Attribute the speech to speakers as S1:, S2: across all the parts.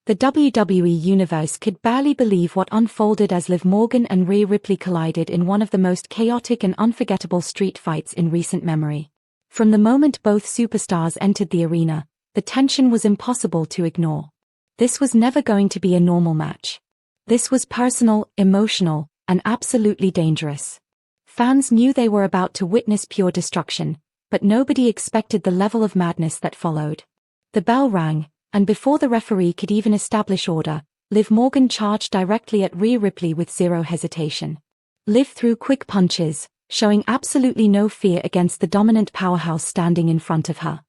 S1: The WWE Universe could barely believe what unfolded as Liv Morgan and Rhea Ripley collided in one of the most chaotic and unforgettable street fights in recent memory. From the moment both superstars entered the arena, the tension was impossible to ignore. This was never going to be a normal match. This was personal, emotional, and absolutely dangerous. Fans knew they were about to witness pure destruction, but nobody expected the level of madness that followed. The bell rang, and before the referee could even establish order, Liv Morgan charged directly at Rhea Ripley with zero hesitation. Liv threw quick punches, showing absolutely no fear against the dominant powerhouse standing in front of her.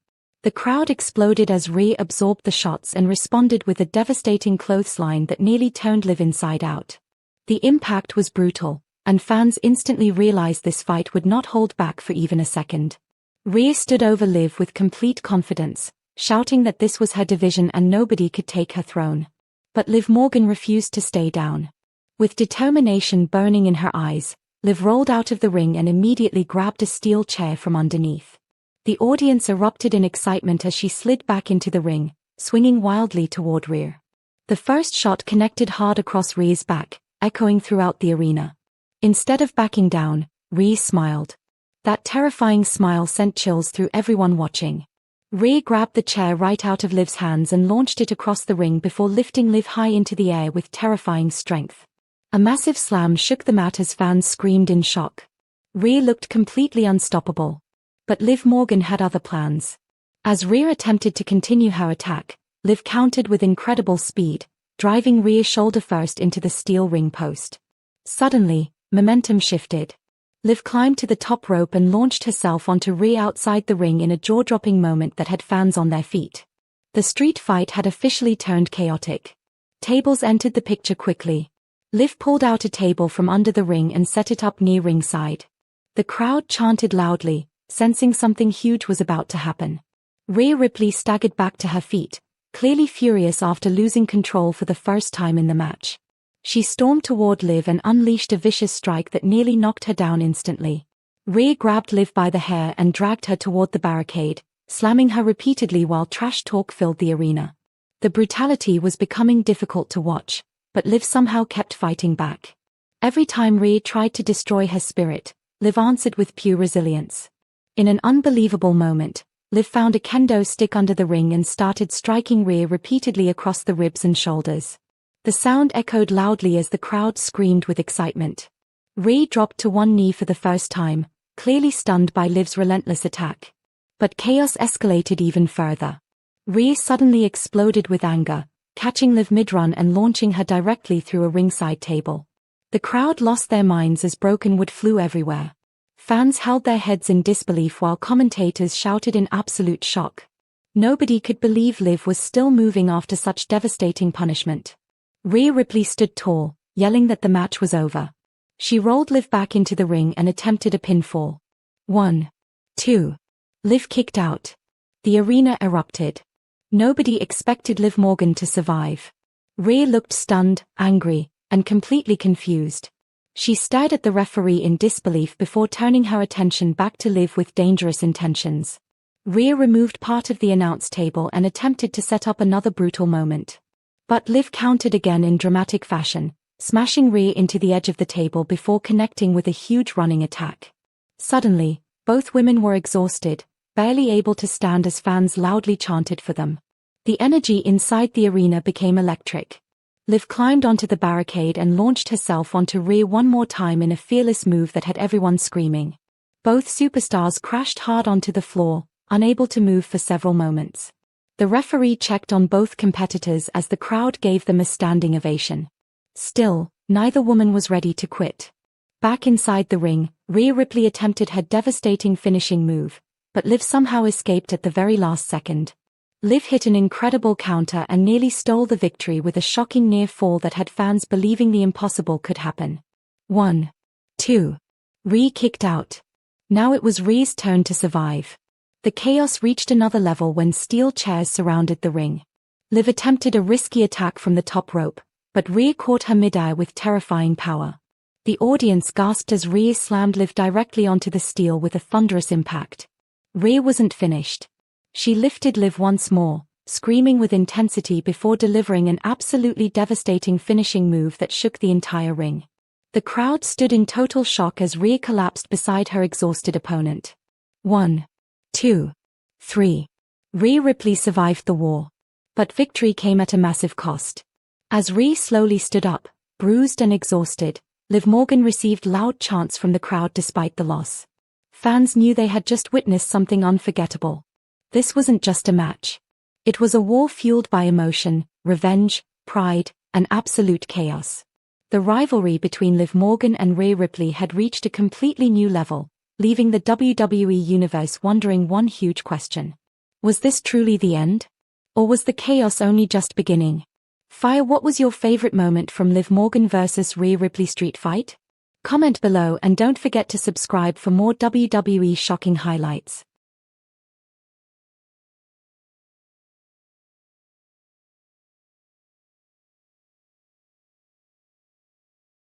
S1: The crowd exploded as Rhea absorbed the shots and responded with a devastating clothesline that nearly turned Liv inside out. The impact was brutal, and fans instantly realized this fight would not hold back for even a second. Rhea stood over Liv with complete confidence, shouting that this was her division and nobody could take her throne. But Liv Morgan refused to stay down. With determination burning in her eyes, Liv rolled out of the ring and immediately grabbed a steel chair from underneath. The audience erupted in excitement as she slid back into the ring, swinging wildly toward Rhea. The first shot connected hard across Rhea's back, echoing throughout the arena. Instead of backing down, Rhea smiled. That terrifying smile sent chills through everyone watching. Rhea grabbed the chair right out of Liv's hands and launched it across the ring before lifting Liv high into the air with terrifying strength. A massive slam shook the mat as fans screamed in shock. Rhea looked completely unstoppable. But Liv Morgan had other plans. As Rhea attempted to continue her attack, Liv countered with incredible speed, driving Rhea shoulder first into the steel ring post. Suddenly, momentum shifted. Liv climbed to the top rope and launched herself onto Rhea outside the ring in a jaw-dropping moment that had fans on their feet. The street fight had officially turned chaotic. Tables entered the picture quickly. Liv pulled out a table from under the ring and set it up near ringside. The crowd chanted loudly, sensing something huge was about to happen. Rhea Ripley staggered back to her feet, clearly furious after losing control for the first time in the match. She stormed toward Liv and unleashed a vicious strike that nearly knocked her down instantly. Rhea grabbed Liv by the hair and dragged her toward the barricade, slamming her repeatedly while trash talk filled the arena. The brutality was becoming difficult to watch, but Liv somehow kept fighting back. Every time Rhea tried to destroy her spirit, Liv answered with pure resilience. In an unbelievable moment, Liv found a kendo stick under the ring and started striking Rhea repeatedly across the ribs and shoulders. The sound echoed loudly as the crowd screamed with excitement. Rhea dropped to one knee for the first time, clearly stunned by Liv's relentless attack. But chaos escalated even further. Rhea suddenly exploded with anger, catching Liv mid-run and launching her directly through a ringside table. The crowd lost their minds as broken wood flew everywhere. Fans held their heads in disbelief while commentators shouted in absolute shock. Nobody could believe Liv was still moving after such devastating punishment. Rhea Ripley stood tall, yelling that the match was over. She rolled Liv back into the ring and attempted a pinfall. 1, 2. Liv kicked out. The arena erupted. Nobody expected Liv Morgan to survive. Rhea looked stunned, angry, and completely confused. She stared at the referee in disbelief before turning her attention back to Liv with dangerous intentions. Rhea removed part of the announce table and attempted to set up another brutal moment. But Liv countered again in dramatic fashion, smashing Rhea into the edge of the table before connecting with a huge running attack. Suddenly, both women were exhausted, barely able to stand as fans loudly chanted for them. The energy inside the arena became electric. Liv climbed onto the barricade and launched herself onto Rhea one more time in a fearless move that had everyone screaming. Both superstars crashed hard onto the floor, unable to move for several moments. The referee checked on both competitors as the crowd gave them a standing ovation. Still, neither woman was ready to quit. Back inside the ring, Rhea Ripley attempted her devastating finishing move, but Liv somehow escaped at the very last second. Liv hit an incredible counter and nearly stole the victory with a shocking near fall that had fans believing the impossible could happen. 1, 2. Rhea kicked out. Now it was Rhea's turn to survive. The chaos reached another level when steel chairs surrounded the ring. Liv attempted a risky attack from the top rope, but Rhea caught her midair with terrifying power. The audience gasped as Rhea slammed Liv directly onto the steel with a thunderous impact. Rhea wasn't finished. She lifted Liv once more, screaming with intensity before delivering an absolutely devastating finishing move that shook the entire ring. The crowd stood in total shock as Rhea collapsed beside her exhausted opponent. 1, 2, 3. Rhea Ripley survived the war. But victory came at a massive cost. As Rhea slowly stood up, bruised and exhausted, Liv Morgan received loud chants from the crowd despite the loss. Fans knew they had just witnessed something unforgettable. This wasn't just a match. It was a war fueled by emotion, revenge, pride, and absolute chaos. The rivalry between Liv Morgan and Rhea Ripley had reached a completely new level, leaving the WWE universe wondering one huge question. Was this truly the end? Or was the chaos only just beginning? What was your favorite moment from Liv Morgan vs Rhea Ripley street fight? Comment below and don't forget to subscribe for more WWE shocking highlights.